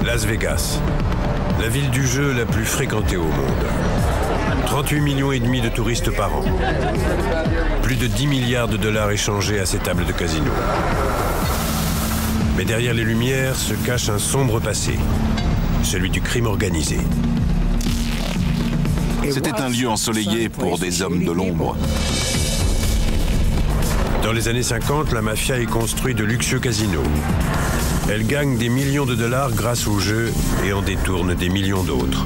Las Vegas, la ville du jeu la plus fréquentée au monde. 38,5 millions de touristes par an. Plus de 10 milliards de dollars échangés à ces tables de casino. Mais derrière les lumières se cache un sombre passé, celui du crime organisé. C'était un lieu ensoleillé pour des hommes de l'ombre. Dans les années 50, la mafia y construit de luxueux casinos. Elle gagne des millions de dollars grâce au jeu et en détourne des millions d'autres.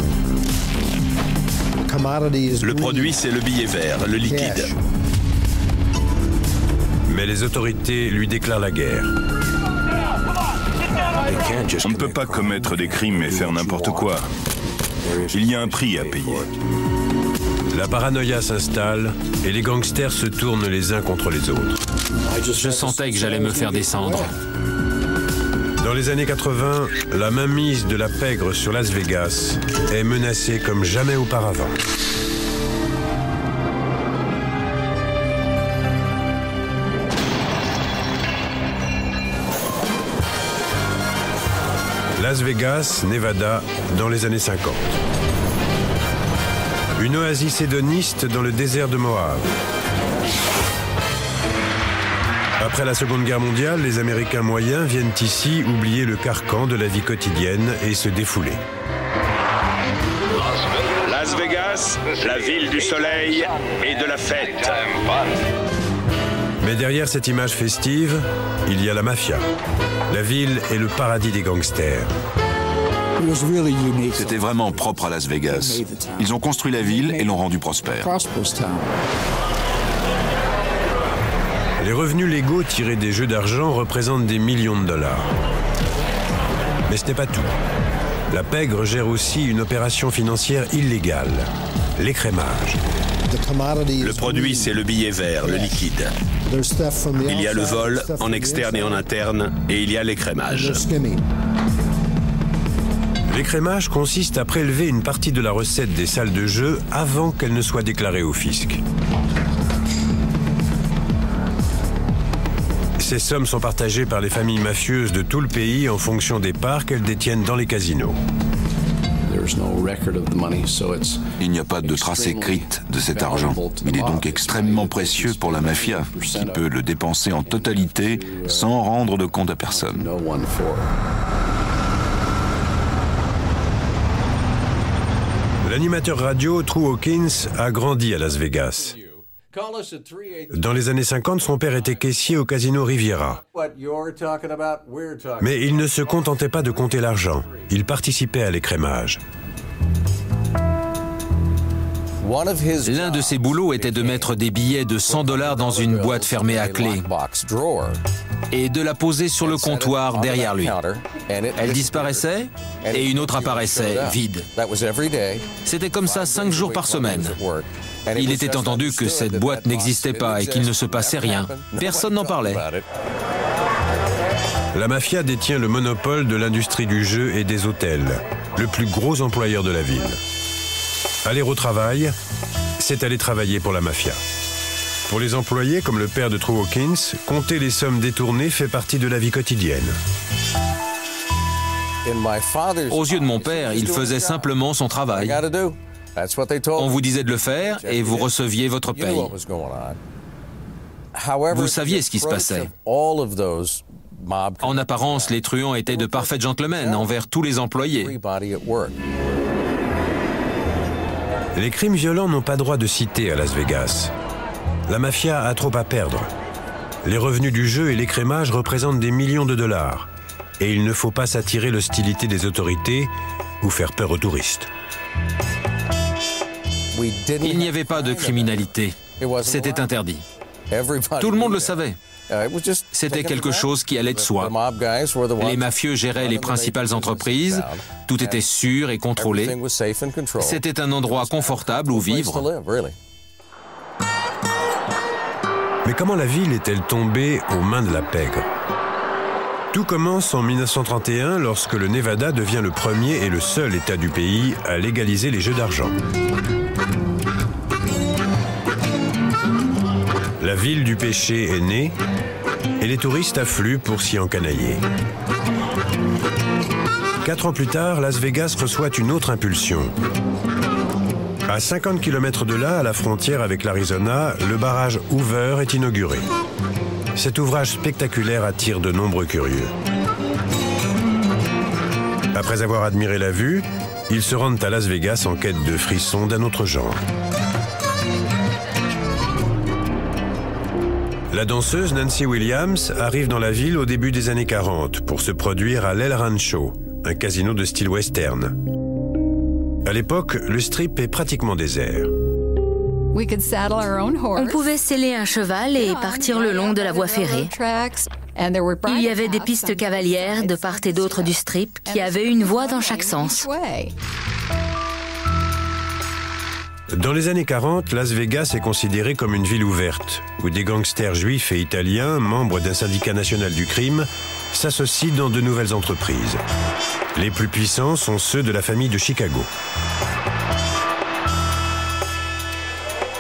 Le produit, c'est le billet vert, le liquide. Mais les autorités lui déclarent la guerre. On ne peut pas commettre des crimes et faire n'importe quoi. Il y a un prix à payer. La paranoïa s'installe et les gangsters se tournent les uns contre les autres. Je sentais que j'allais me faire descendre. Dans les années 80, la mainmise de la pègre sur Las Vegas est menacée comme jamais auparavant. Las Vegas, Nevada, dans les années 50. Une oasis hédoniste dans le désert de Moab. Après la Seconde Guerre mondiale, les Américains moyens viennent ici oublier le carcan de la vie quotidienne et se défouler. Las Vegas, la ville du soleil et de la fête. Mais derrière cette image festive, il y a la mafia. La ville est le paradis des gangsters. C'était vraiment propre à Las Vegas. Ils ont construit la ville et l'ont rendue prospère. Les revenus légaux tirés des jeux d'argent représentent des millions de dollars. Mais ce n'est pas tout. La pègre gère aussi une opération financière illégale, l'écrémage. Le produit, c'est le billet vert, le liquide. Il y a le vol, en externe et en interne, et il y a l'écrémage. L'écrémage consiste à prélever une partie de la recette des salles de jeu avant qu'elle ne soit déclarée au fisc. Ces sommes sont partagées par les familles mafieuses de tout le pays en fonction des parts qu'elles détiennent dans les casinos. Il n'y a pas de trace écrite de cet argent. Il est donc extrêmement précieux pour la mafia, qui peut le dépenser en totalité sans rendre de compte à personne. L'animateur radio True Hawkins a grandi à Las Vegas. Dans les années 50, son père était caissier au casino Riviera. Mais il ne se contentait pas de compter l'argent. Il participait à l'écrémage. L'un de ses boulots était de mettre des billets de 100 $ dans une boîte fermée à clé et de la poser sur le comptoir derrière lui. Elle disparaissait et une autre apparaissait, vide. C'était comme ça 5 jours par semaine. Il était entendu que cette boîte n'existait pas et qu'il ne se passait rien. Personne n'en parlait. La mafia détient le monopole de l'industrie du jeu et des hôtels, le plus gros employeur de la ville. Aller au travail, c'est aller travailler pour la mafia. Pour les employés, comme le père de True Hawkins, compter les sommes détournées fait partie de la vie quotidienne. Aux yeux de mon père, il faisait simplement son travail. On vous disait de le faire et vous receviez votre paye. Vous saviez ce qui se passait. En apparence, les truands étaient de parfaits gentlemen envers tous les employés. Les crimes violents n'ont pas droit de cité à Las Vegas. La mafia a trop à perdre. Les revenus du jeu et l'écrémage représentent des millions de dollars. Et il ne faut pas s'attirer l'hostilité des autorités ou faire peur aux touristes. Il n'y avait pas de criminalité. C'était interdit. Tout le monde le savait. C'était quelque chose qui allait de soi. Les mafieux géraient les principales entreprises, tout était sûr et contrôlé. C'était un endroit confortable où vivre. Mais comment la ville est-elle tombée aux mains de la pègre? Tout commence en 1931 lorsque le Nevada devient le premier et le seul État du pays à légaliser les jeux d'argent. La ville du péché est née et les touristes affluent pour s'y encanailler. 4 ans plus tard, Las Vegas reçoit une autre impulsion. À 50 km de là, à la frontière avec l'Arizona, le barrage Hoover est inauguré. Cet ouvrage spectaculaire attire de nombreux curieux. Après avoir admiré la vue, ils se rendent à Las Vegas en quête de frissons d'un autre genre. La danseuse Nancy Williams arrive dans la ville au début des années 40 pour se produire à l'El Rancho, un casino de style western. À l'époque, le strip est pratiquement désert. On pouvait sceller un cheval et partir le long de la voie ferrée. Il y avait des pistes cavalières de part et d'autre du strip qui avaient une voie dans chaque sens. Dans les années 40, Las Vegas est considérée comme une ville ouverte, où des gangsters juifs et italiens, membres d'un syndicat national du crime, s'associent dans de nouvelles entreprises. Les plus puissants sont ceux de la famille de Chicago.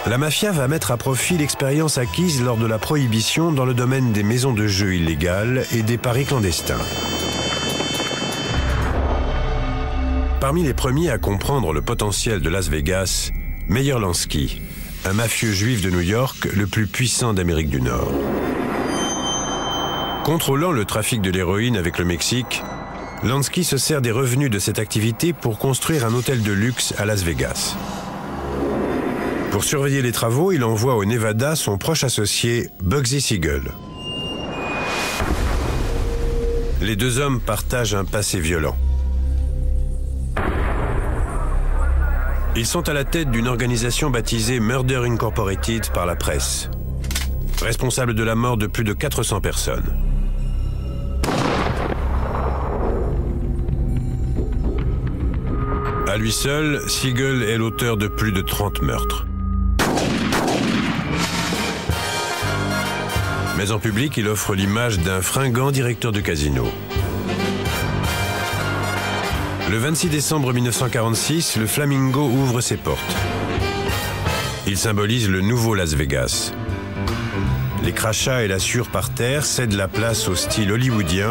La mafia va mettre à profit l'expérience acquise lors de la prohibition dans le domaine des maisons de jeux illégales et des paris clandestins. Parmi les premiers à comprendre le potentiel de Las Vegas, Meyer Lansky, un mafieux juif de New York, le plus puissant d'Amérique du Nord. Contrôlant le trafic de l'héroïne avec le Mexique, Lansky se sert des revenus de cette activité pour construire un hôtel de luxe à Las Vegas. Pour surveiller les travaux, il envoie au Nevada son proche associé Bugsy Siegel. Les deux hommes partagent un passé violent. Ils sont à la tête d'une organisation baptisée Murder Incorporated par la presse, responsable de la mort de plus de 400 personnes. À lui seul, Siegel est l'auteur de plus de 30 meurtres. Mais en public, il offre l'image d'un fringant directeur de casino. Le 26 décembre 1946, le Flamingo ouvre ses portes. Il symbolise le nouveau Las Vegas. Les crachats et la sueur par terre cèdent la place au style hollywoodien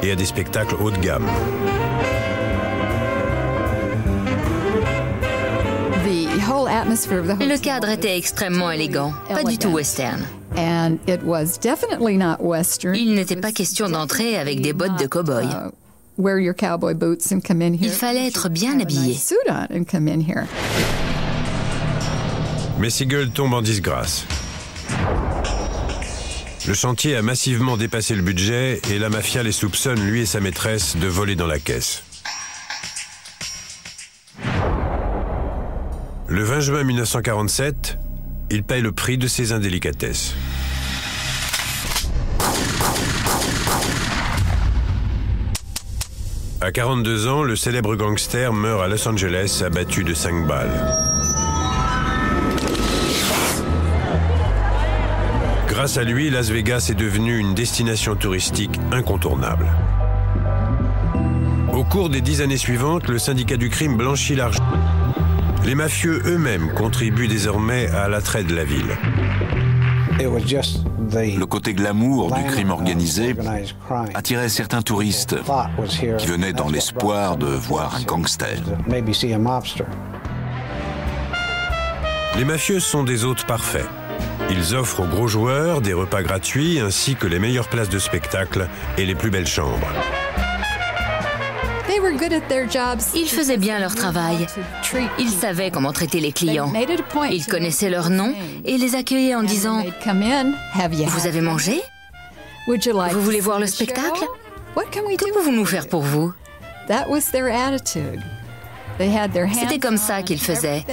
et à des spectacles haut de gamme. Le cadre était extrêmement élégant, pas du tout western. Il n'était pas question d'entrer avec des bottes de cow-boy. Il fallait être bien habillé. Mais Siegel tombe en disgrâce. Le chantier a massivement dépassé le budget et la mafia les soupçonne, lui et sa maîtresse, de voler dans la caisse. Le 20 juin 1947, il paye le prix de ses indélicatesses. À 42 ans, le célèbre gangster meurt à Los Angeles abattu de 5 balles. Grâce à lui, Las Vegas est devenue une destination touristique incontournable. Au cours des 10 années suivantes, le syndicat du crime blanchit l'argent. Les mafieux eux-mêmes contribuent désormais à l'attrait de la ville. Le côté glamour du crime organisé attirait certains touristes qui venaient dans l'espoir de voir un gangster. Les mafieux sont des hôtes parfaits. Ils offrent aux gros joueurs des repas gratuits ainsi que les meilleures places de spectacle et les plus belles chambres. Ils faisaient bien leur travail. Ils savaient comment traiter les clients. Ils connaissaient leurs noms et les accueillaient en disant « Vous avez mangé? Vous voulez voir le spectacle? Que pouvons-nous faire pour vous ?» C'était comme ça qu'ils faisaient.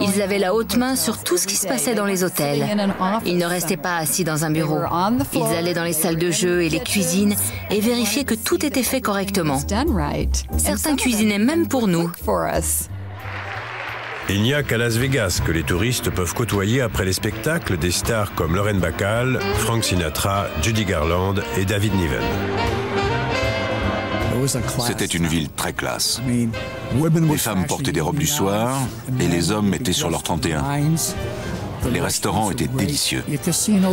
Ils avaient la haute main sur tout ce qui se passait dans les hôtels. Ils ne restaient pas assis dans un bureau. Ils allaient dans les salles de jeu et les cuisines et vérifiaient que tout était fait correctement. Certains cuisinaient même pour nous. Il n'y a qu'à Las Vegas que les touristes peuvent côtoyer après les spectacles des stars comme Lauren Bacall, Frank Sinatra, Judy Garland et David Niven. C'était une ville très classe. Les femmes portaient des robes du soir et les hommes étaient sur leur 31. Les restaurants étaient délicieux.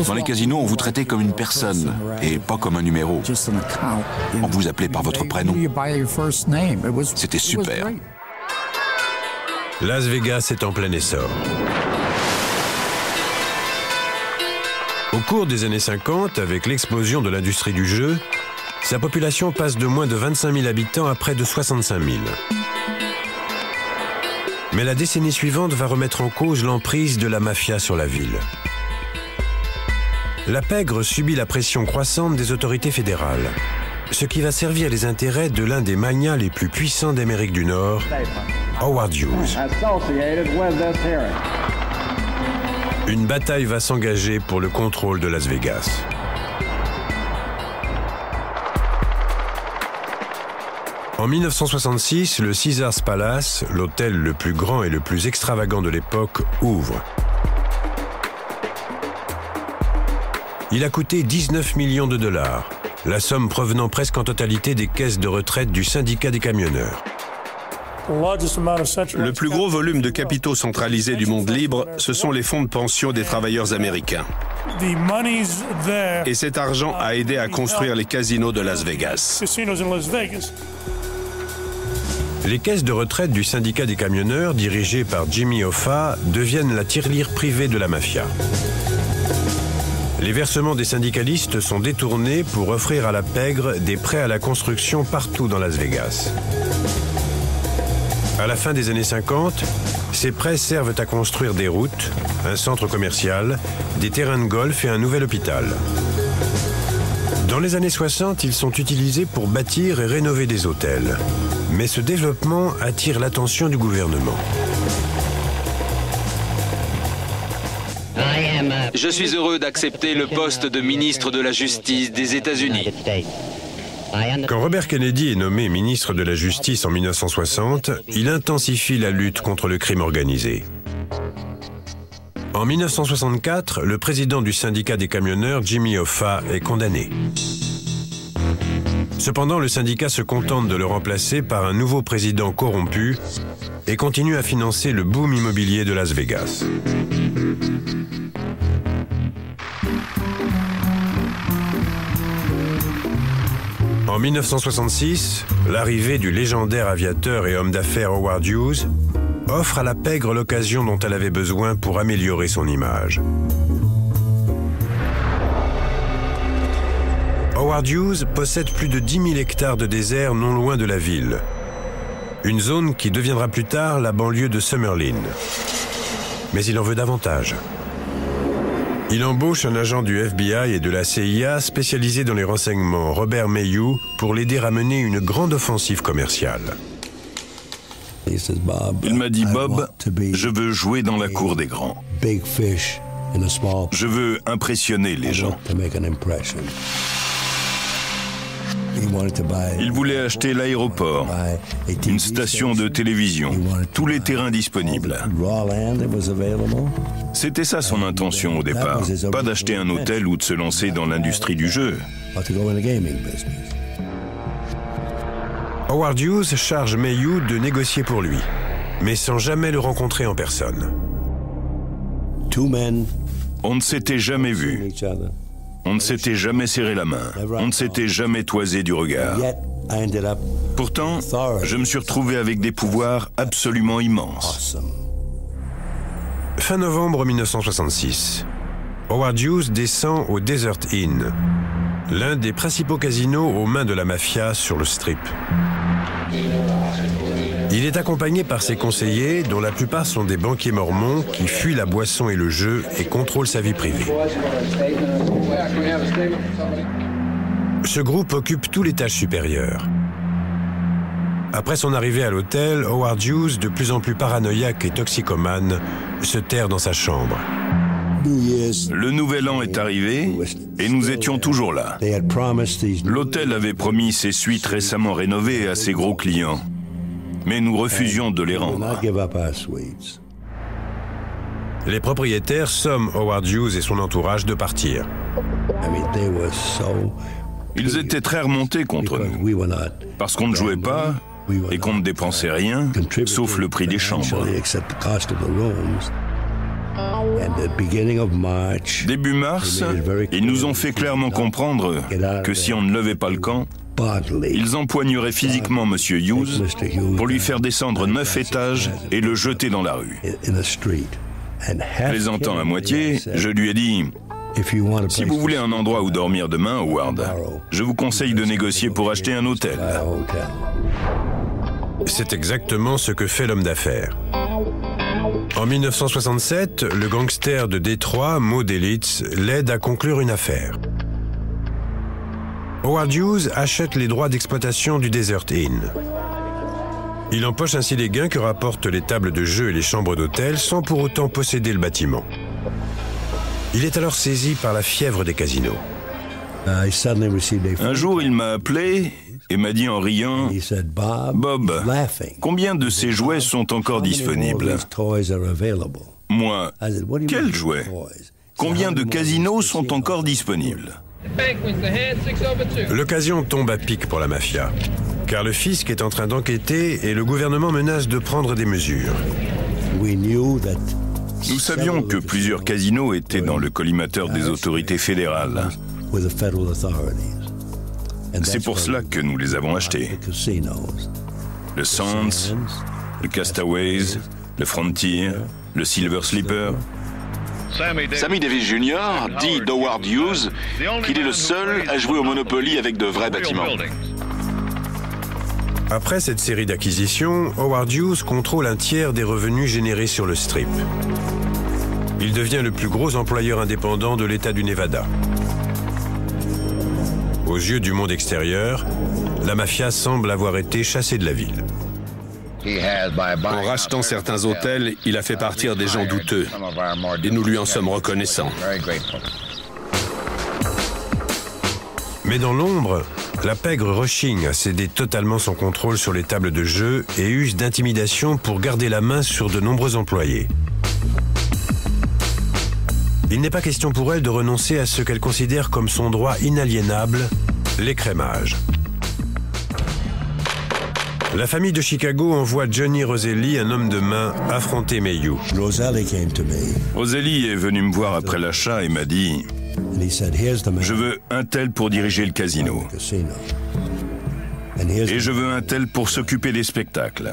Dans les casinos, on vous traitait comme une personne et pas comme un numéro. On vous appelait par votre prénom. C'était super. Las Vegas est en plein essor. Au cours des années 50, avec l'explosion de l'industrie du jeu, sa population passe de moins de 25 000 habitants à près de 65 000. Mais la décennie suivante va remettre en cause l'emprise de la mafia sur la ville. La pègre subit la pression croissante des autorités fédérales, ce qui va servir les intérêts de l'un des magnats les plus puissants d'Amérique du Nord, Howard Hughes. Une bataille va s'engager pour le contrôle de Las Vegas. En 1966, le Caesars Palace, l'hôtel le plus grand et le plus extravagant de l'époque, ouvre. Il a coûté 19 millions de dollars, la somme provenant presque en totalité des caisses de retraite du syndicat des camionneurs. Le plus gros volume de capitaux centralisés du monde libre, ce sont les fonds de pension des travailleurs américains. Et cet argent a aidé à construire les casinos de Las Vegas. Les caisses de retraite du syndicat des camionneurs, dirigées par Jimmy Hoffa, deviennent la tirelire privée de la mafia. Les versements des syndicalistes sont détournés pour offrir à la pègre des prêts à la construction partout dans Las Vegas. À la fin des années 50, ces prêts servent à construire des routes, un centre commercial, des terrains de golf et un nouvel hôpital. Dans les années 60, ils sont utilisés pour bâtir et rénover des hôtels. Mais ce développement attire l'attention du gouvernement. Je suis heureux d'accepter le poste de ministre de la Justice des États-Unis. Quand Robert Kennedy est nommé ministre de la Justice en 1960, il intensifie la lutte contre le crime organisé. En 1964, le président du syndicat des camionneurs, Jimmy Hoffa, est condamné. Cependant, le syndicat se contente de le remplacer par un nouveau président corrompu et continue à financer le boom immobilier de Las Vegas. En 1966, l'arrivée du légendaire aviateur et homme d'affaires Howard Hughes offre à la pègre l'occasion dont elle avait besoin pour améliorer son image. Howard Hughes possède plus de 10 000 hectares de désert non loin de la ville. Une zone qui deviendra plus tard la banlieue de Summerlin. Mais il en veut davantage. Il embauche un agent du FBI et de la CIA spécialisé dans les renseignements, Robert Mayhew, pour l'aider à mener une grande offensive commerciale. Il m'a dit, Bob, je veux jouer dans la cour des grands. Je veux impressionner les gens. Il voulait acheter l'aéroport, une station de télévision, tous les terrains disponibles. C'était ça son intention au départ, pas d'acheter un hôtel ou de se lancer dans l'industrie du jeu. Howard Hughes charge Mayhew de négocier pour lui, mais sans jamais le rencontrer en personne. On ne s'était jamais vus. On ne s'était jamais serré la main. On ne s'était jamais toisé du regard. Pourtant, je me suis retrouvé avec des pouvoirs absolument immenses. Fin novembre 1966, Howard Hughes descend au Desert Inn, l'un des principaux casinos aux mains de la mafia sur le Strip. Il est accompagné par ses conseillers, dont la plupart sont des banquiers mormons qui fuient la boisson et le jeu et contrôlent sa vie privée. Ce groupe occupe tous les étages supérieurs. Après son arrivée à l'hôtel, Howard Hughes, de plus en plus paranoïaque et toxicomane, se terre dans sa chambre. Le nouvel an est arrivé et nous étions toujours là. L'hôtel avait promis ses suites récemment rénovées à ses gros clients, mais nous refusions de les rendre. Les propriétaires somment Howard Hughes et son entourage de partir. Ils étaient très remontés contre nous, parce qu'on ne jouait pas et qu'on ne dépensait rien, sauf le prix des chambres. Début mars, ils nous ont fait clairement comprendre que si on ne levait pas le camp, ils empoigneraient physiquement M. Hughes pour lui faire descendre 9 étages et le jeter dans la rue. Plaisantant à moitié, je lui ai dit « Si vous voulez un endroit où dormir demain, Howard, je vous conseille de négocier pour acheter un hôtel. » C'est exactement ce que fait l'homme d'affaires. En 1967, le gangster de Détroit, Mo Delitz, l'aide à conclure une affaire. Howard Hughes achète les droits d'exploitation du Desert Inn. Il empoche ainsi les gains que rapportent les tables de jeu et les chambres d'hôtel sans pour autant posséder le bâtiment. Il est alors saisi par la fièvre des casinos. Un jour, il m'a appelé et m'a dit en riant « Bob, combien de ces jouets sont encore disponibles ?» Moi, quels jouets? Combien de casinos sont encore disponibles? L'occasion tombe à pic pour la mafia, car le fisc est en train d'enquêter et le gouvernement menace de prendre des mesures. Nous savions que plusieurs casinos étaient dans le collimateur des autorités fédérales. C'est pour cela que nous les avons achetés. Le Sands, le Castaways, le Frontier, le Silver Slipper. Sammy Davis Jr. dit d'Howard Hughes qu'il est le seul à jouer au Monopoly avec de vrais bâtiments. Après cette série d'acquisitions, Howard Hughes contrôle un tiers des revenus générés sur le Strip. Il devient le plus gros employeur indépendant de l'État du Nevada. Aux yeux du monde extérieur, la mafia semble avoir été chassée de la ville. En rachetant certains hôtels, il a fait partir des gens douteux. Et nous lui en sommes reconnaissants. Mais dans l'ombre, la pègre Rushing a cédé totalement son contrôle sur les tables de jeu et use d'intimidation pour garder la main sur de nombreux employés. Il n'est pas question pour elle de renoncer à ce qu'elle considère comme son droit inaliénable, l'écrémage. La famille de Chicago envoie Johnny Roselli, un homme de main, affronter Mayhew. Roselli est venu me voir après l'achat et m'a dit « Je veux un tel pour diriger le casino. Et je veux un tel pour s'occuper des spectacles. »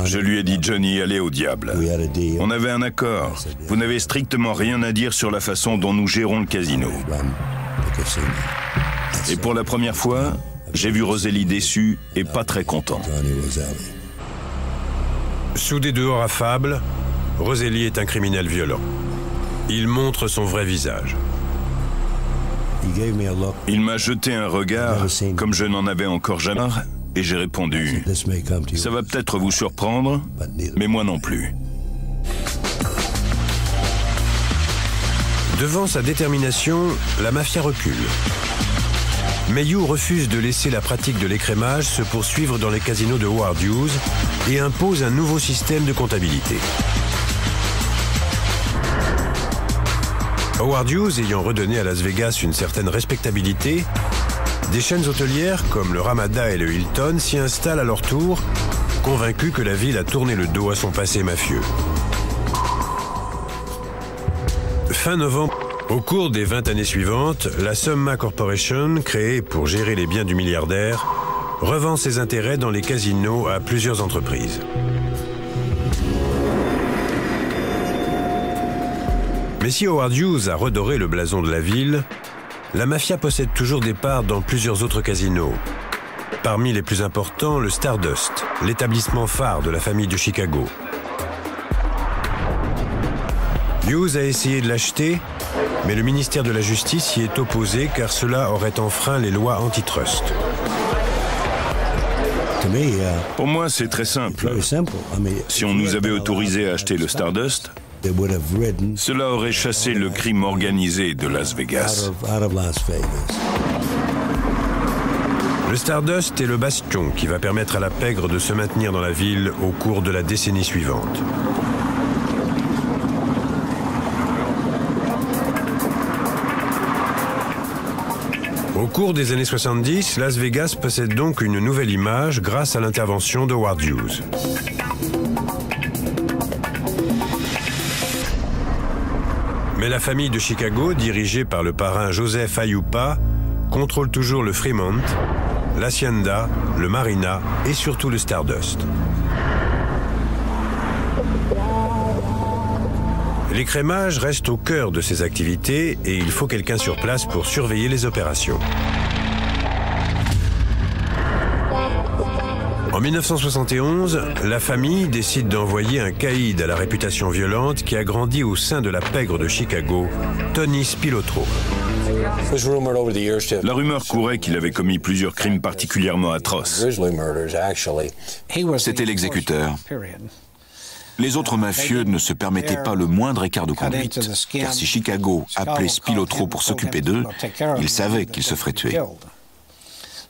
Je lui ai dit « Johnny, allez au diable. On avait un accord. Vous n'avez strictement rien à dire sur la façon dont nous gérons le casino. » Et pour la première fois, j'ai vu Roselli déçu et pas très content. Sous des dehors affables, Roselli est un criminel violent. Il montre son vrai visage. Il m'a jeté un regard comme je n'en avais encore jamais et j'ai répondu « Ça va peut-être vous surprendre, mais moi non plus. » Devant sa détermination, la mafia recule. Mayhew refuse de laisser la pratique de l'écrémage se poursuivre dans les casinos de Howard Hughes et impose un nouveau système de comptabilité. Howard Hughes ayant redonné à Las Vegas une certaine respectabilité, des chaînes hôtelières comme le Ramada et le Hilton s'y installent à leur tour, convaincus que la ville a tourné le dos à son passé mafieux. Fin novembre, au cours des 20 années suivantes, la Summa Corporation, créée pour gérer les biens du milliardaire, revend ses intérêts dans les casinos à plusieurs entreprises. Mais si Howard Hughes a redoré le blason de la ville, la mafia possède toujours des parts dans plusieurs autres casinos. Parmi les plus importants, le Stardust, l'établissement phare de la famille de Chicago. Hughes a essayé de l'acheter, mais le ministère de la Justice y est opposé car cela aurait enfreint les lois antitrust. Pour moi, c'est très simple. Si on nous avait autorisé à acheter le Stardust, cela aurait chassé le crime organisé de Las Vegas. Le Stardust est le bastion qui va permettre à la pègre de se maintenir dans la ville au cours de la décennie suivante. Au cours des années 70, Las Vegas possède donc une nouvelle image grâce à l'intervention de Howard Hughes. Mais la famille de Chicago, dirigée par le parrain Joseph Ayupa, contrôle toujours le Fremont, l'Hacienda, le Marina et surtout le Stardust. L'écrémage reste au cœur de ces activités et il faut quelqu'un sur place pour surveiller les opérations. En 1971, la famille décide d'envoyer un caïd à la réputation violente qui a grandi au sein de la pègre de Chicago, Tony Spilotro. La rumeur courait qu'il avait commis plusieurs crimes particulièrement atroces. C'était l'exécuteur. Les autres mafieux ne se permettaient pas le moindre écart de conduite, car si Chicago appelait Spilotro pour s'occuper d'eux, ils savaient qu'ils se feraient tuer.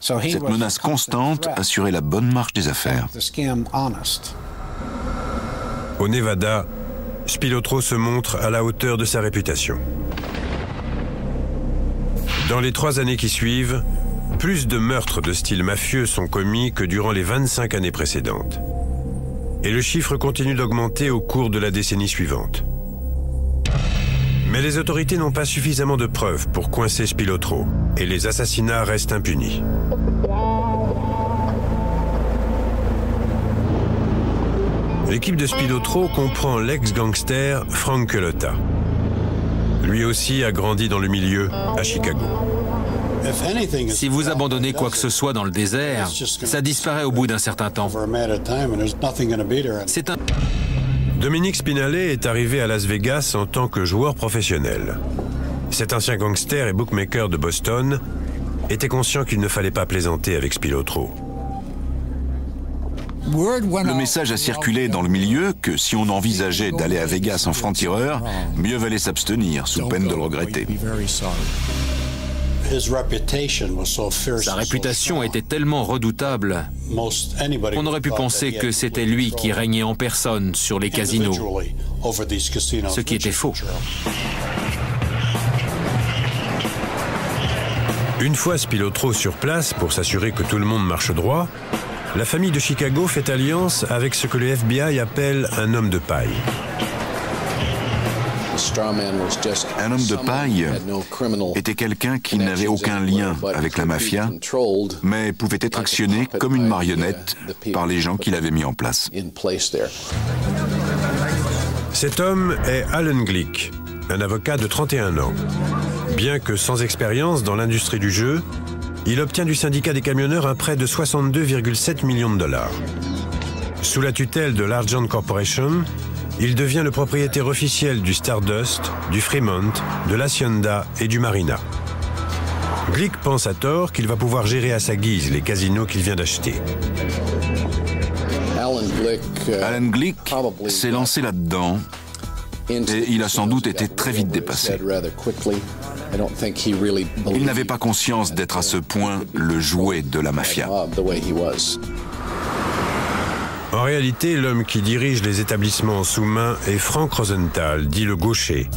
Cette menace constante assurait la bonne marche des affaires. Au Nevada, Spilotro se montre à la hauteur de sa réputation. Dans les 3 années qui suivent, plus de meurtres de style mafieux sont commis que durant les 25 années précédentes. Et le chiffre continue d'augmenter au cours de la décennie suivante. Mais les autorités n'ont pas suffisamment de preuves pour coincer Spilotro, et les assassinats restent impunis. L'équipe de Spilotro comprend l'ex-gangster Frank Cullotta. Lui aussi a grandi dans le milieu à Chicago. Si vous abandonnez quoi que ce soit dans le désert, ça disparaît au bout d'un certain temps. C'est un... Dominique Spinale est arrivé à Las Vegas en tant que joueur professionnel. Cet ancien gangster et bookmaker de Boston était conscient qu'il ne fallait pas plaisanter avec Spilotro. Le message a circulé dans le milieu que si on envisageait d'aller à Vegas en franc-tireur, mieux valait s'abstenir, sous peine de le regretter. Sa réputation était tellement redoutable qu'on aurait pu penser que c'était lui qui régnait en personne sur les casinos, ce qui était faux. Une fois Spilotro sur place pour s'assurer que tout le monde marche droit, la famille de Chicago fait alliance avec ce que le FBI appelle un homme de paille. Un homme de paille était quelqu'un qui n'avait aucun lien avec la mafia, mais pouvait être actionné comme une marionnette par les gens qui l'avaient mis en place. Cet homme est Alan Glick, un avocat de 31 ans. Bien que sans expérience dans l'industrie du jeu, il obtient du syndicat des camionneurs un prêt de 62,7 millions de dollars. Sous la tutelle de l'Argent Corporation, il devient le propriétaire officiel du Stardust, du Fremont, de l'Hacienda et du Marina. Glick pense à tort qu'il va pouvoir gérer à sa guise les casinos qu'il vient d'acheter. Alan Glick s'est lancé là-dedans et il a sans doute été très vite dépassé. Il n'avait pas conscience d'être à ce point le jouet de la mafia. En réalité, l'homme qui dirige les établissements sous-main est Frank Rosenthal, dit le gaucher,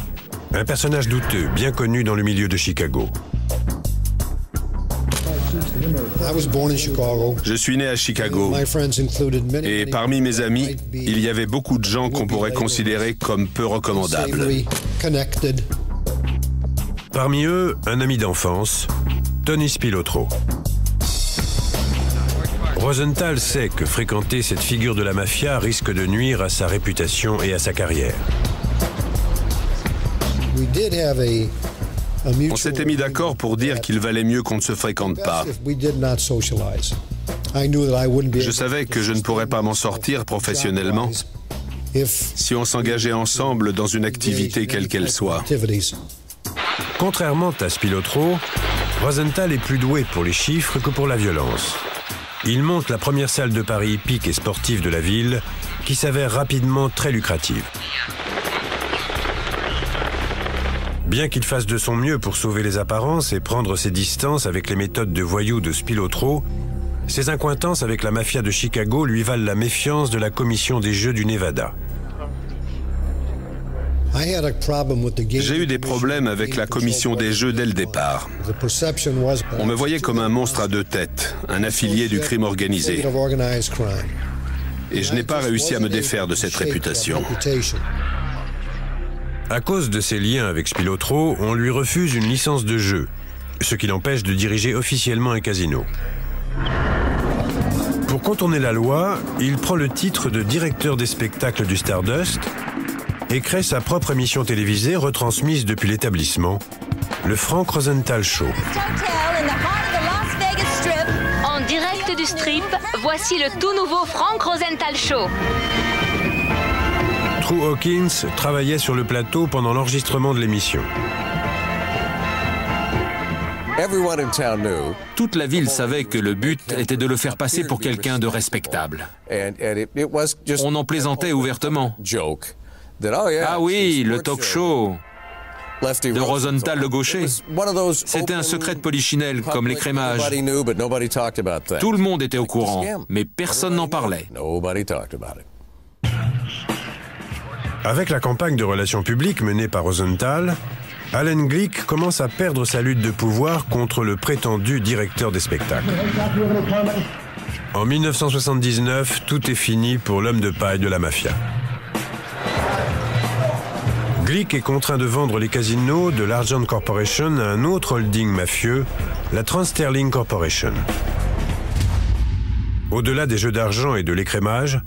un personnage douteux, bien connu dans le milieu de Chicago. Je suis né à Chicago et parmi mes amis, il y avait beaucoup de gens qu'on pourrait considérer comme peu recommandables. Parmi eux, un ami d'enfance, Tony Spilotro. Rosenthal sait que fréquenter cette figure de la mafia risque de nuire à sa réputation et à sa carrière. On s'était mis d'accord pour dire qu'il valait mieux qu'on ne se fréquente pas. Je savais que je ne pourrais pas m'en sortir professionnellement si on s'engageait ensemble dans une activité quelle qu'elle soit. Contrairement à Spilotro, Rosenthal est plus doué pour les chiffres que pour la violence. Il monte la première salle de paris hippique et sportive de la ville, qui s'avère rapidement très lucrative. Bien qu'il fasse de son mieux pour sauver les apparences et prendre ses distances avec les méthodes de voyou de Spilotro, ses accointances avec la mafia de Chicago lui valent la méfiance de la commission des jeux du Nevada. J'ai eu des problèmes avec la commission des jeux dès le départ. On me voyait comme un monstre à 2 têtes, un affilié du crime organisé. Et je n'ai pas réussi à me défaire de cette réputation. À cause de ses liens avec Spilotro, on lui refuse une licence de jeu, ce qui l'empêche de diriger officiellement un casino. Pour contourner la loi, il prend le titre de directeur des spectacles du Stardust et crée sa propre émission télévisée retransmise depuis l'établissement, le Frank Rosenthal Show. En direct du Strip, voici le tout nouveau Frank Rosenthal Show. True Hawkins travaillait sur le plateau pendant l'enregistrement de l'émission. Toute la ville savait que le but était de le faire passer pour quelqu'un de respectable. On en plaisantait ouvertement. Ah oui, le talk show de Rosenthal le gaucher. C'était un secret de polichinelle, comme l'écrémage. Tout le monde était au courant, mais personne n'en parlait. Avec la campagne de relations publiques menée par Rosenthal, Allen Glick commence à perdre sa lutte de pouvoir contre le prétendu directeur des spectacles. En 1979, tout est fini pour l'homme de paille de la mafia. Glick est contraint de vendre les casinos de l'Argent Corporation à un autre holding mafieux, la Trans-Sterling Corporation. Au-delà des jeux d'argent et de l'écrémage,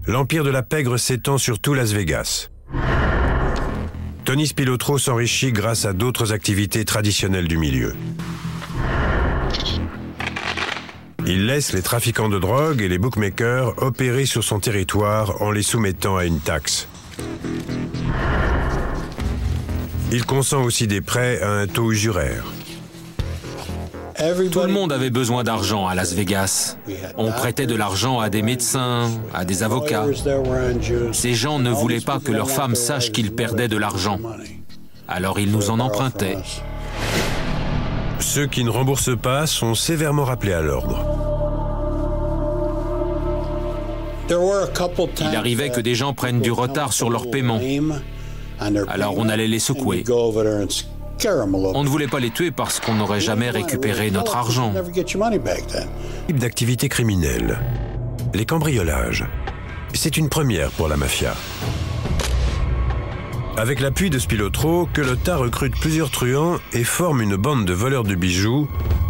l'empire de la pègre s'étend sur tout Las Vegas. Tony Spilotro s'enrichit grâce à d'autres activités traditionnelles du milieu. Il laisse les trafiquants de drogue et les bookmakers opérer sur son territoire en les soumettant à une taxe. Il consent aussi des prêts à un taux usuraire. Tout le monde avait besoin d'argent à Las Vegas. On prêtait de l'argent à des médecins, à des avocats. Ces gens ne voulaient pas que leurs femmes sachent qu'ils perdaient de l'argent. Alors ils nous en empruntaient. Ceux qui ne remboursent pas sont sévèrement rappelés à l'ordre. Il arrivait que des gens prennent du retard sur leur paiement. Alors on allait les secouer. On ne voulait pas les tuer parce qu'on n'aurait jamais récupéré notre argent. Type d'activité criminelle. Les cambriolages. C'est une première pour la mafia. Avec l'appui de Spilotro, Culotta recrute plusieurs truands et forme une bande de voleurs de bijoux,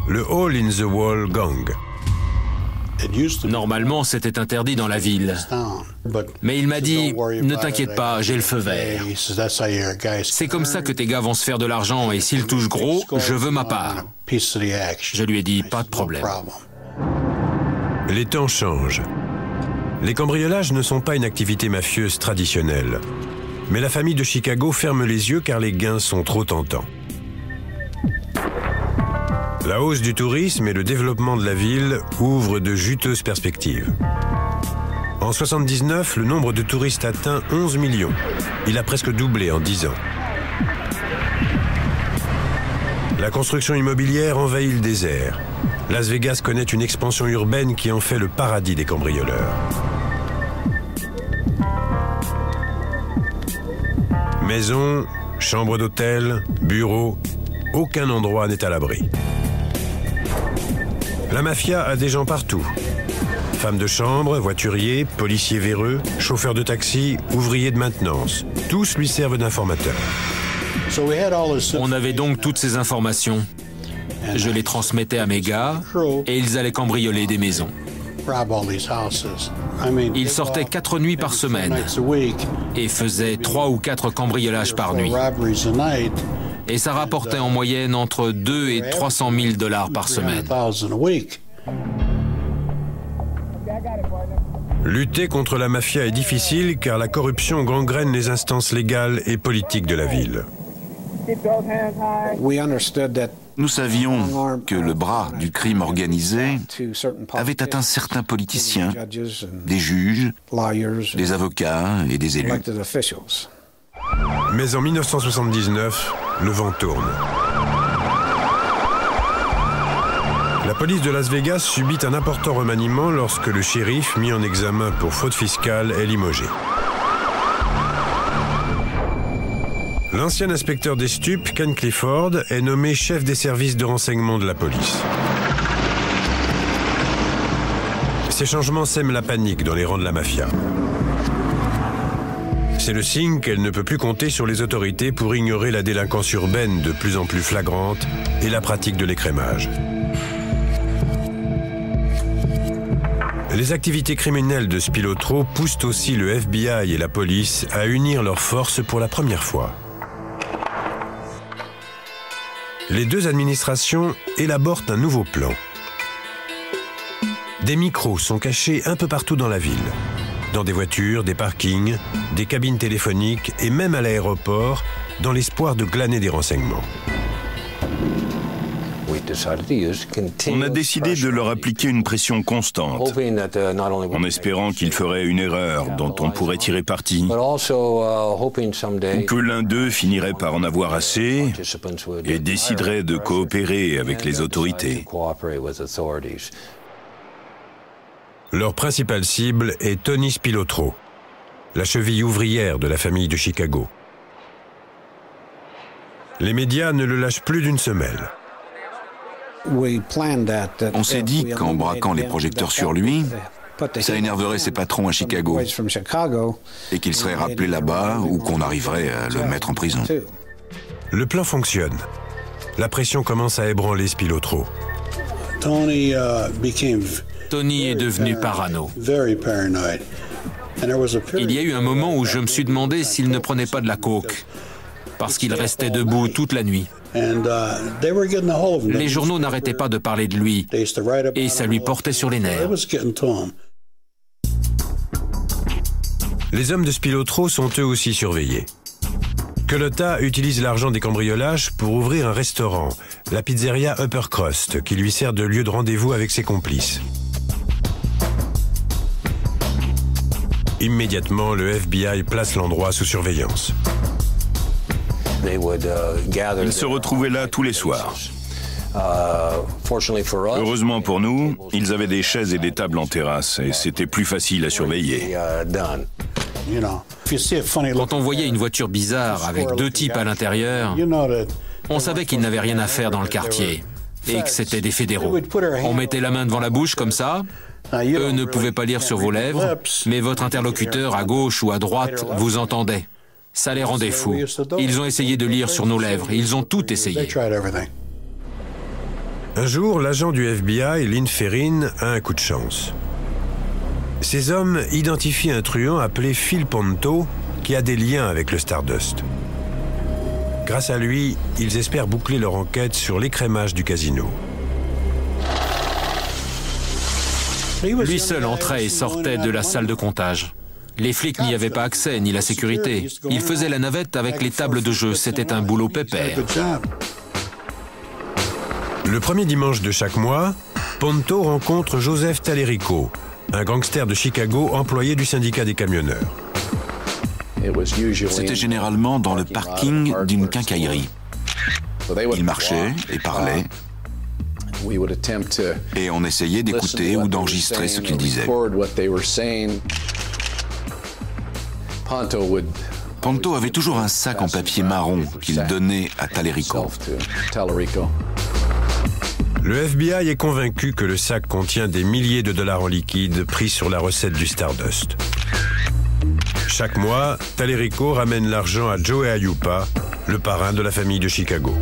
le Hole in the Wall Gang. Normalement, c'était interdit dans la ville. Mais il m'a dit, ne t'inquiète pas, j'ai le feu vert. C'est comme ça que tes gars vont se faire de l'argent et s'ils touchent gros, je veux ma part. Je lui ai dit, pas de problème. Les temps changent. Les cambriolages ne sont pas une activité mafieuse traditionnelle. Mais la famille de Chicago ferme les yeux car les gains sont trop tentants. La hausse du tourisme et le développement de la ville ouvrent de juteuses perspectives. En 1979, le nombre de touristes atteint 11 millions. Il a presque doublé en 10 ans. La construction immobilière envahit le désert. Las Vegas connaît une expansion urbaine qui en fait le paradis des cambrioleurs. Maisons, chambres d'hôtel, bureaux, aucun endroit n'est à l'abri. La mafia a des gens partout. Femmes de chambre, voituriers, policiers véreux, chauffeurs de taxi, ouvriers de maintenance. Tous lui servent d'informateurs. On avait donc toutes ces informations. Je les transmettais à mes gars et ils allaient cambrioler des maisons. Ils sortaient 4 nuits par semaine et faisaient 3 ou 4 cambriolages par nuit. Et ça rapportait en moyenne entre 2 et 300 000 $ par semaine. Lutter contre la mafia est difficile car la corruption gangrène les instances légales et politiques de la ville. Nous savions que le bras du crime organisé avait atteint certains politiciens, des juges, des avocats et des élus. Mais en 1979, le vent tourne. La police de Las Vegas subit un important remaniement lorsque le shérif, mis en examen pour fraude fiscale, est limogé. L'ancien inspecteur des stupes, Ken Clifford, est nommé chef des services de renseignement de la police. Ces changements sèment la panique dans les rangs de la mafia. C'est le signe qu'elle ne peut plus compter sur les autorités pour ignorer la délinquance urbaine de plus en plus flagrante et la pratique de l'écrémage. Les activités criminelles de Spilotro poussent aussi le FBI et la police à unir leurs forces pour la première fois. Les deux administrations élaborent un nouveau plan. Des micros sont cachés un peu partout dans la ville. Dans des voitures, des parkings, des cabines téléphoniques et même à l'aéroport, dans l'espoir de glaner des renseignements. On a décidé de leur appliquer une pression constante, en espérant qu'ils feraient une erreur dont on pourrait tirer parti, ou que l'un d'eux finirait par en avoir assez et déciderait de coopérer avec les autorités. Leur principale cible est Tony Spilotro, la cheville ouvrière de la famille de Chicago. Les médias ne le lâchent plus d'une semelle. On s'est dit qu'en braquant les projecteurs sur lui, ça énerverait ses patrons à Chicago et qu'il serait rappelé là-bas ou qu'on arriverait à le mettre en prison. Le plan fonctionne. La pression commence à ébranler Spilotro. Tony est devenu parano. Il y a eu un moment où je me suis demandé s'il ne prenait pas de la coke, parce qu'il restait debout toute la nuit. Les journaux n'arrêtaient pas de parler de lui, et ça lui portait sur les nerfs. Les hommes de Spilotro sont eux aussi surveillés. Culota utilise l'argent des cambriolages pour ouvrir un restaurant, la pizzeria Upper Crust, qui lui sert de lieu de rendez-vous avec ses complices. Immédiatement, le FBI place l'endroit sous surveillance. Ils se retrouvaient là tous les soirs. Heureusement pour nous, ils avaient des chaises et des tables en terrasse et c'était plus facile à surveiller. Quand on voyait une voiture bizarre avec deux types à l'intérieur, on savait qu'ils n'avaient rien à faire dans le quartier et que c'était des fédéraux. On mettait la main devant la bouche comme ça. Eux ne pouvaient pas lire sur vos lèvres, mais votre interlocuteur à gauche ou à droite vous entendait. Ça les rendait fous. Ils ont essayé de lire sur nos lèvres. Ils ont tout essayé. Un jour, l'agent du FBI, Lynn Ferrin, a un coup de chance. Ces hommes identifient un truand appelé Phil Ponto qui a des liens avec le Stardust. Grâce à lui, ils espèrent boucler leur enquête sur l'écrémage du casino. Lui seul entrait et sortait de la salle de comptage. Les flics n'y avaient pas accès, ni la sécurité. Il faisait la navette avec les tables de jeu. C'était un boulot pépère. Le premier dimanche de chaque mois, Ponto rencontre Joseph Talerico, un gangster de Chicago employé du syndicat des camionneurs. C'était généralement dans le parking d'une quincaillerie. Il marchait et parlait, et on essayait d'écouter ou d'enregistrer ce qu'il disait. Ponto avait toujours un sac en papier marron qu'il donnait à Talerico. Le FBI est convaincu que le sac contient des milliers de dollars en liquide pris sur la recette du Stardust. Chaque mois, Talerico ramène l'argent à Joe Aiuppa, le parrain de la famille de Chicago.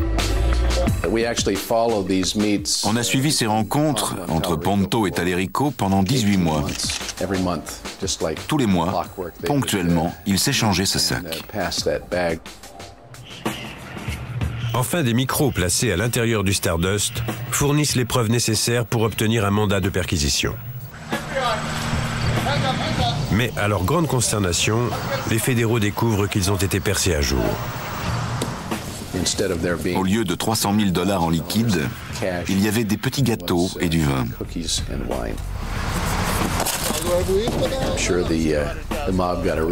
On a suivi ces rencontres entre Ponto et Talerico pendant 18 mois. Tous les mois, ponctuellement, ils s'échangeaient ce sac. Enfin, des micros placés à l'intérieur du Stardust fournissent les preuves nécessaires pour obtenir un mandat de perquisition. Mais à leur grande consternation, les fédéraux découvrent qu'ils ont été percés à jour. Au lieu de 300 000 dollars en liquide, il y avait des petits gâteaux et du vin.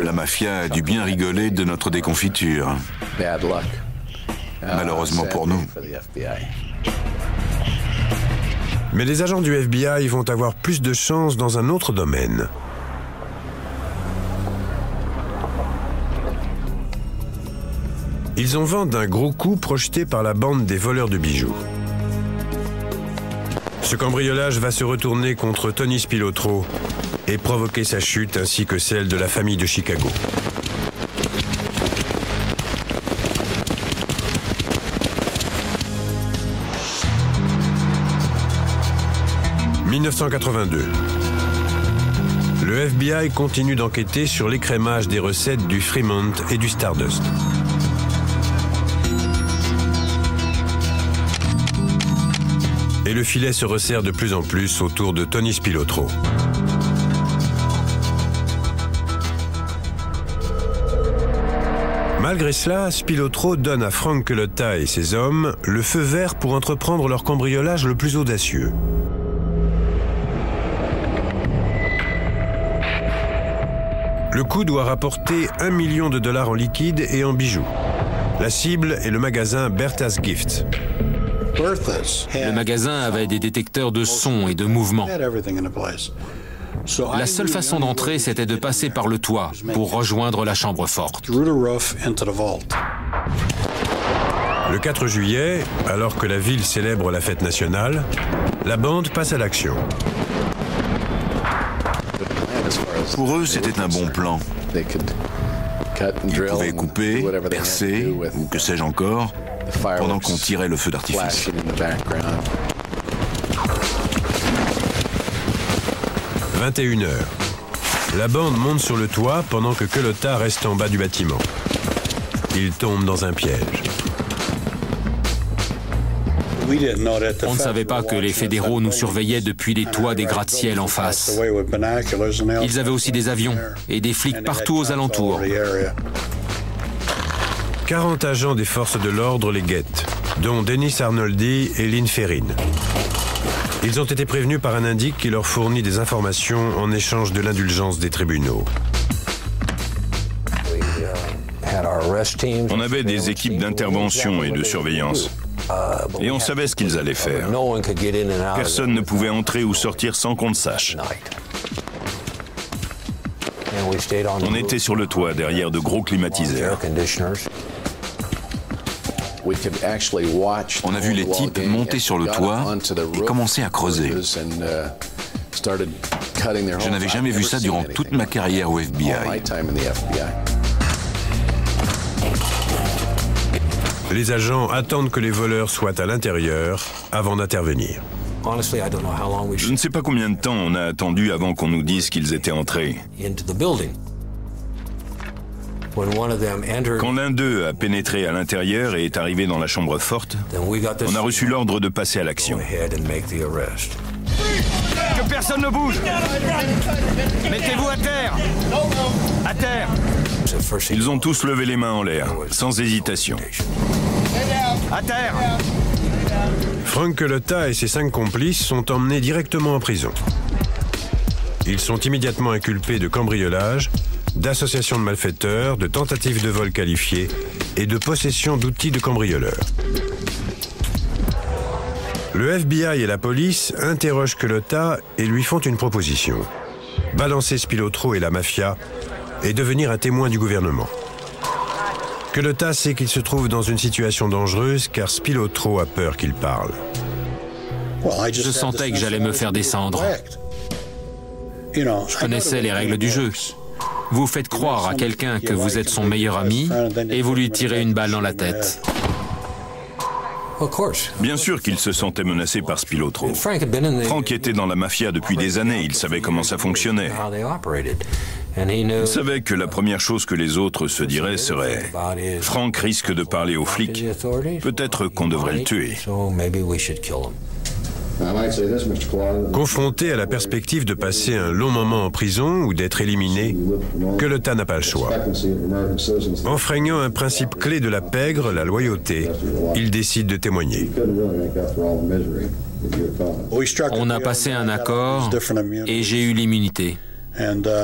La mafia a dû bien rigoler de notre déconfiture. Malheureusement pour nous. Mais les agents du FBI vont avoir plus de chance dans un autre domaine. Ils ont vent d'un gros coup projeté par la bande des voleurs de bijoux. Ce cambriolage va se retourner contre Tony Spilotro et provoquer sa chute ainsi que celle de la famille de Chicago. 1982. Le FBI continue d'enquêter sur l'écrémage des recettes du Fremont et du Stardust. Et le filet se resserre de plus en plus autour de Tony Spilotro. Malgré cela, Spilotro donne à Frank Cullotta et ses hommes le feu vert pour entreprendre leur cambriolage le plus audacieux. Le coup doit rapporter $1 million en liquide et en bijoux. La cible est le magasin Bertha's Gifts. Le magasin avait des détecteurs de son et de mouvement. La seule façon d'entrer, c'était de passer par le toit pour rejoindre la chambre forte. Le 4 juillet, alors que la ville célèbre la fête nationale, la bande passe à l'action. Pour eux, c'était un bon plan. Ils pouvaient couper, percer, ou que sais-je encore, pendant qu'on tirait le feu d'artifice. « 21h. La bande monte sur le toit pendant que Cullotta reste en bas du bâtiment. Il tombe dans un piège. On ne savait pas que les fédéraux nous surveillaient depuis les toits des gratte-ciel en face. Ils avaient aussi des avions et des flics partout aux alentours. 40 agents des forces de l'ordre les guettent, dont Dennis Arnoldi et Lynn Ferrin. Ils ont été prévenus par un indique qui leur fournit des informations en échange de l'indulgence des tribunaux. On avait des équipes d'intervention et de surveillance. Et on savait ce qu'ils allaient faire. Personne ne pouvait entrer ou sortir sans qu'on le sache. On était sur le toit, derrière de gros climatiseurs. On a vu les types monter sur le toit et commencer à creuser. Je n'avais jamais vu ça durant toute ma carrière au FBI. Les agents attendent que les voleurs soient à l'intérieur avant d'intervenir. Je ne sais pas combien de temps on a attendu avant qu'on nous dise qu'ils étaient entrés. Quand l'un d'eux a pénétré à l'intérieur et est arrivé dans la chambre forte, on a reçu l'ordre de passer à l'action. Que personne ne bouge! Mettez-vous à terre! À terre! Ils ont tous levé les mains en l'air, sans hésitation. À terre! Frank Cullotta et ses 5 complices sont emmenés directement en prison. Ils sont immédiatement inculpés de cambriolage, d'association de malfaiteurs, de tentative de vol qualifiée et de possession d'outils de cambrioleurs. Le FBI et la police interrogent Cullotta et lui font une proposition. Balancer Spilotro et la mafia et devenir un témoin du gouvernement. Cullotta sait qu'il se trouve dans une situation dangereuse car Spilotro a peur qu'il parle. Je sentais que j'allais me faire descendre. Je connaissais les règles du jeu. Vous faites croire à quelqu'un que vous êtes son meilleur ami et vous lui tirez une balle dans la tête. Bien sûr qu'il se sentait menacé par Spilotro. Frank était dans la mafia depuis des années, il savait comment ça fonctionnait. Il savait que la première chose que les autres se diraient serait « Frank risque de parler aux flics, peut-être qu'on devrait le tuer ». Confronté à la perspective de passer un long moment en prison ou d'être éliminé, Cullotta n'a pas le choix. Enfreignant un principe clé de la pègre, la loyauté, il décide de témoigner. On a passé un accord et j'ai eu l'immunité.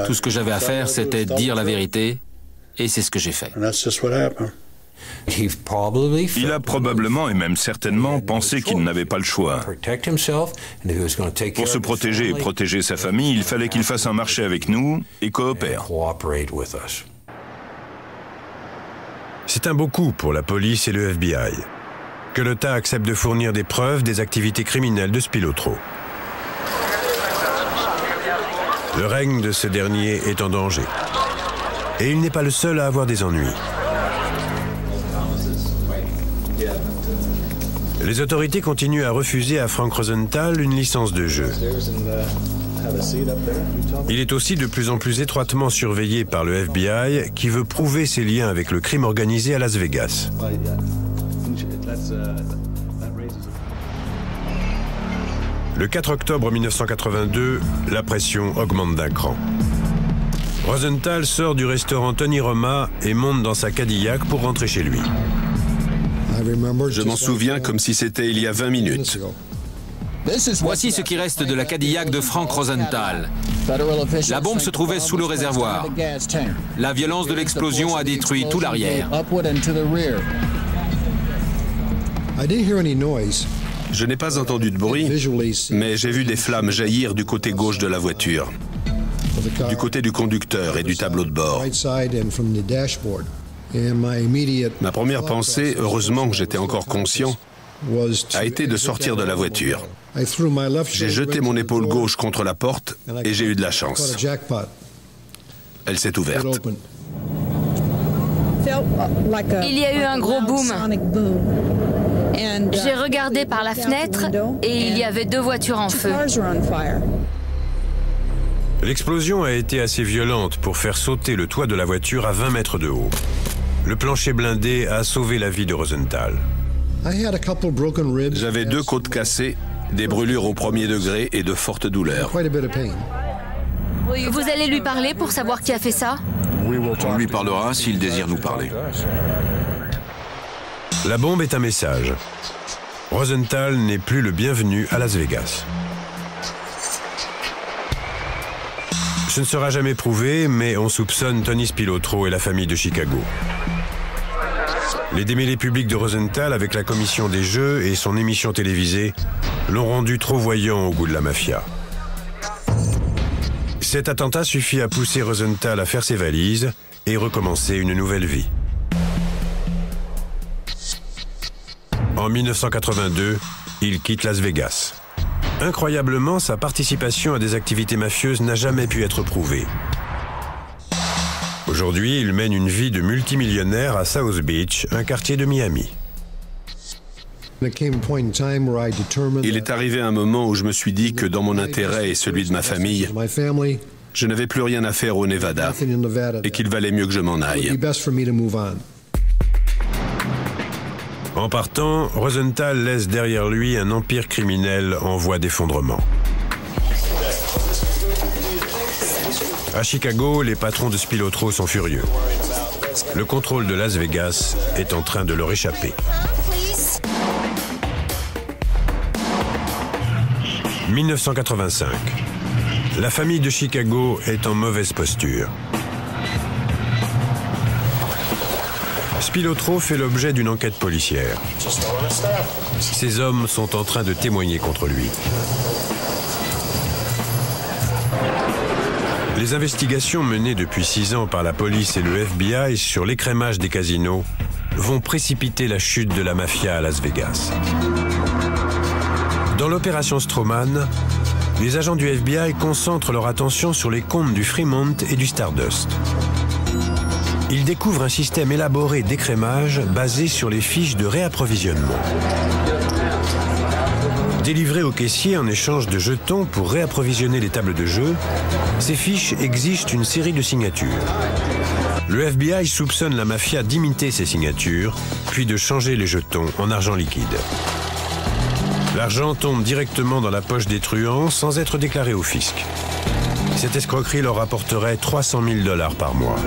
Tout ce que j'avais à faire, c'était dire la vérité, et c'est ce que j'ai fait. Il a probablement et même certainement pensé qu'il n'avait pas le choix. Pour se protéger et protéger sa famille, il fallait qu'il fasse un marché avec nous et coopère. C'est un beau coup pour la police et le FBI. Cullotta accepte de fournir des preuves des activités criminelles de Spilotro. Le règne de ce dernier est en danger. Et il n'est pas le seul à avoir des ennuis. Les autorités continuent à refuser à Frank Rosenthal une licence de jeu. Il est aussi de plus en plus étroitement surveillé par le FBI qui veut prouver ses liens avec le crime organisé à Las Vegas. Le 4 octobre 1982, la pression augmente d'un cran. Rosenthal sort du restaurant Tony Roma et monte dans sa Cadillac pour rentrer chez lui. Je m'en souviens comme si c'était il y a 20 minutes. Voici ce qui reste de la Cadillac de Frank Rosenthal. La bombe se trouvait sous le réservoir. La violence de l'explosion a détruit tout l'arrière. Je n'ai pas entendu de bruit, mais j'ai vu des flammes jaillir du côté gauche de la voiture, du côté du conducteur et du tableau de bord. Ma première pensée, heureusement que j'étais encore conscient, a été de sortir de la voiture. J'ai jeté mon épaule gauche contre la porte et j'ai eu de la chance. Elle s'est ouverte. Il y a eu un gros boom. J'ai regardé par la fenêtre et il y avait 2 voitures en feu. L'explosion a été assez violente pour faire sauter le toit de la voiture à 20 mètres de haut. Le plancher blindé a sauvé la vie de Rosenthal. J'avais 2 côtes cassées, des brûlures au 1er degré et de fortes douleurs. Vous allez lui parler pour savoir qui a fait ça? On lui parlera s'il désire nous parler. La bombe est un message. Rosenthal n'est plus le bienvenu à Las Vegas. Ce ne sera jamais prouvé, mais on soupçonne Tony Spilotro et la famille de Chicago. Les démêlés publics de Rosenthal avec la commission des jeux et son émission télévisée l'ont rendu trop voyant au goût de la mafia. Cet attentat suffit à pousser Rosenthal à faire ses valises et recommencer une nouvelle vie. En 1982, il quitte Las Vegas. Incroyablement, sa participation à des activités mafieuses n'a jamais pu être prouvée. Aujourd'hui, il mène une vie de multimillionnaire à South Beach, un quartier de Miami. Il est arrivé un moment où je me suis dit que dans mon intérêt et celui de ma famille, je n'avais plus rien à faire au Nevada et qu'il valait mieux que je m'en aille. En partant, Rosenthal laisse derrière lui un empire criminel en voie d'effondrement. À Chicago, les patrons de Spilotro sont furieux. Le contrôle de Las Vegas est en train de leur échapper. 1985. La famille de Chicago est en mauvaise posture. Spilotro fait l'objet d'une enquête policière. Ces hommes sont en train de témoigner contre lui. Les investigations menées depuis 6 ans par la police et le FBI sur l'écrémage des casinos vont précipiter la chute de la mafia à Las Vegas. Dans l'opération Strawman, les agents du FBI concentrent leur attention sur les comptes du Fremont et du Stardust. Ils découvrent un système élaboré d'écrémage basé sur les fiches de réapprovisionnement. Délivrées aux caissiers en échange de jetons pour réapprovisionner les tables de jeu, ces fiches exigent une série de signatures. Le FBI soupçonne la mafia d'imiter ces signatures, puis de changer les jetons en argent liquide. L'argent tombe directement dans la poche des truands sans être déclaré au fisc. Cette escroquerie leur rapporterait 300 000 $ par mois.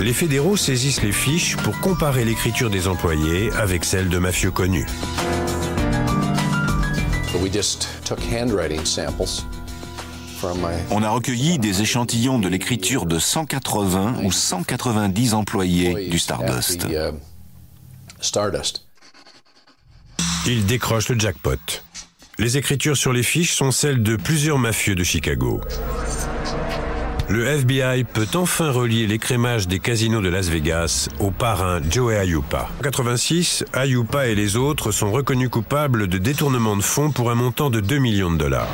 Les fédéraux saisissent les fiches pour comparer l'écriture des employés avec celle de mafieux connus. On a recueilli des échantillons de l'écriture de 180 ou 190 employés du Stardust. Ils décrochent le jackpot. Les écritures sur les fiches sont celles de plusieurs mafieux de Chicago. Le FBI peut enfin relier l'écrémage des casinos de Las Vegas au parrain Joey Aiuppa. En 1986, Aiuppa et les autres sont reconnus coupables de détournement de fonds pour un montant de 2 millions de $.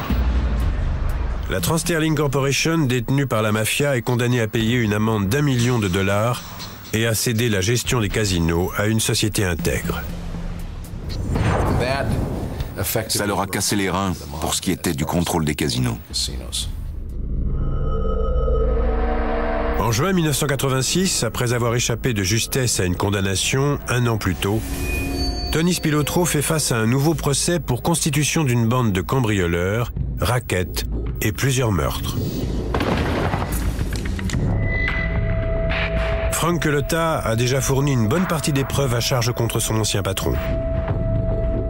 La Transterling Corporation, détenue par la mafia, est condamnée à payer une amende d'1 million de $, et a cédé la gestion des casinos à une société intègre. Ça leur a cassé les reins pour ce qui était du contrôle des casinos. En juin 1986, après avoir échappé de justesse à une condamnation 1 an plus tôt, Tony Spilotro fait face à un nouveau procès pour constitution d'une bande de cambrioleurs, rackets et plusieurs meurtres. Frank Cullotta a déjà fourni une bonne partie des preuves à charge contre son ancien patron.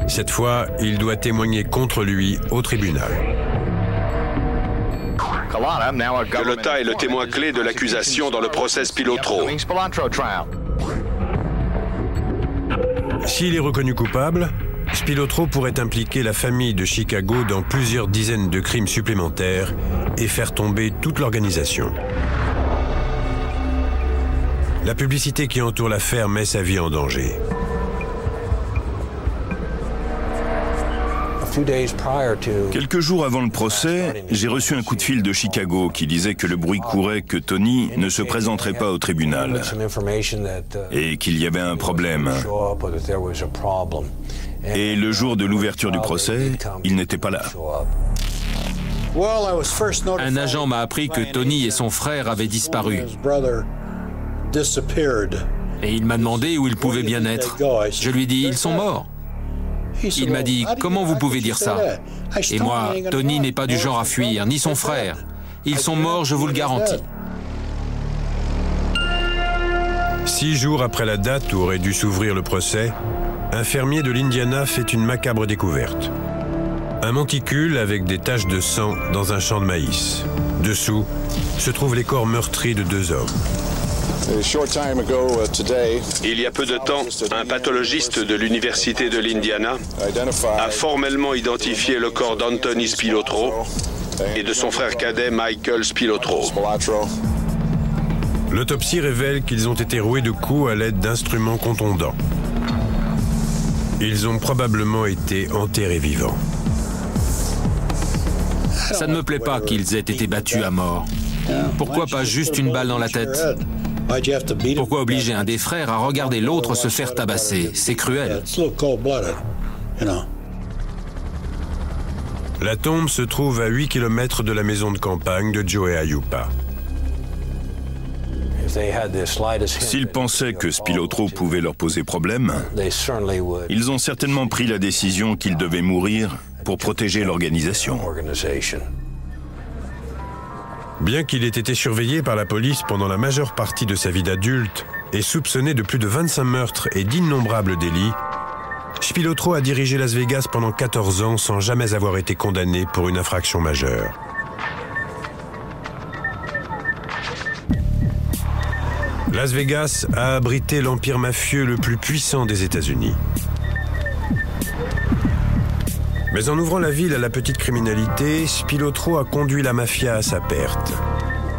Cette fois, il doit témoigner contre lui au tribunal. Cullotta est le témoin clé de l'accusation dans le procès Spilotro. S'il est reconnu coupable, Spilotro pourrait impliquer la famille de Chicago dans plusieurs dizaines de crimes supplémentaires et faire tomber toute l'organisation. La publicité qui entoure l'affaire met sa vie en danger. Quelques jours avant le procès, j'ai reçu un coup de fil de Chicago qui disait que le bruit courait que Tony ne se présenterait pas au tribunal et qu'il y avait un problème. Et le jour de l'ouverture du procès, il n'était pas là. Un agent m'a appris que Tony et son frère avaient disparu. Et il m'a demandé où ils pouvaient bien être. Je lui ai dit, ils sont morts. Il m'a dit, comment vous pouvez dire ça? Et moi, Tony n'est pas du genre à fuir, ni son frère. Ils sont morts, je vous le garantis. 6 jours après la date où aurait dû s'ouvrir le procès, un fermier de l'Indiana fait une macabre découverte. Un monticule avec des taches de sang dans un champ de maïs. Dessous se trouvent les corps meurtris de 2 hommes. Il y a peu de temps, un pathologiste de l'Université de l'Indiana a formellement identifié le corps d'Anthony Spilotro et de son frère cadet Michael Spilotro. L'autopsie révèle qu'ils ont été roués de coups à l'aide d'instruments contondants. Ils ont probablement été enterrés vivants. Ça ne me plaît pas qu'ils aient été battus à mort. Pourquoi pas juste une balle dans la tête? Pourquoi obliger un des frères à regarder l'autre se faire tabasser? C'est cruel. La tombe se trouve à 8 km de la maison de campagne de Joe Aiuppa. S'ils pensaient que Spilotro pouvait leur poser problème, ils ont certainement pris la décision qu'ils devaient mourir pour protéger l'organisation. Bien qu'il ait été surveillé par la police pendant la majeure partie de sa vie d'adulte et soupçonné de plus de 25 meurtres et d'innombrables délits, Spilotro a dirigé Las Vegas pendant 14 ans sans jamais avoir été condamné pour une infraction majeure. Las Vegas a abrité l'empire mafieux le plus puissant des États-Unis. Mais en ouvrant la ville à la petite criminalité, Spilotro a conduit la mafia à sa perte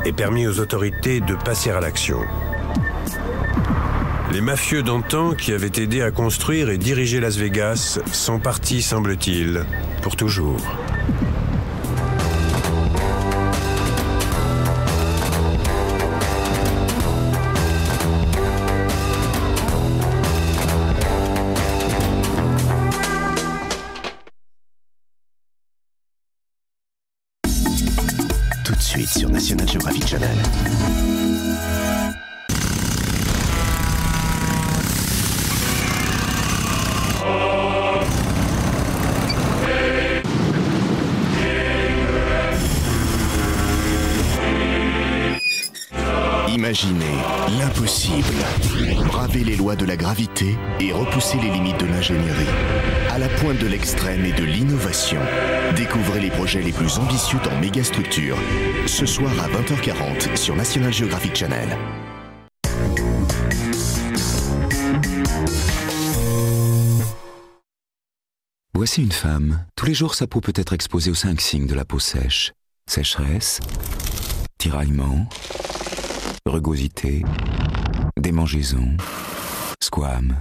et permis aux autorités de passer à l'action. Les mafieux d'antan qui avaient aidé à construire et diriger Las Vegas sont partis, semble-t-il, pour toujours. Tout de suite sur National Geographic Channel. Imaginez l'impossible. Braver les lois de la gravité et repousser les limites de l'ingénierie. À la pointe de l'extrême et de l'innovation. Découvrez les projets les plus ambitieux dans mégastructure. Ce soir à 20h40 sur National Geographic Channel. Voici une femme. Tous les jours, sa peau peut être exposée aux 5 signes de la peau sèche. Sécheresse, tiraillement, rugosité, démangeaison, squame.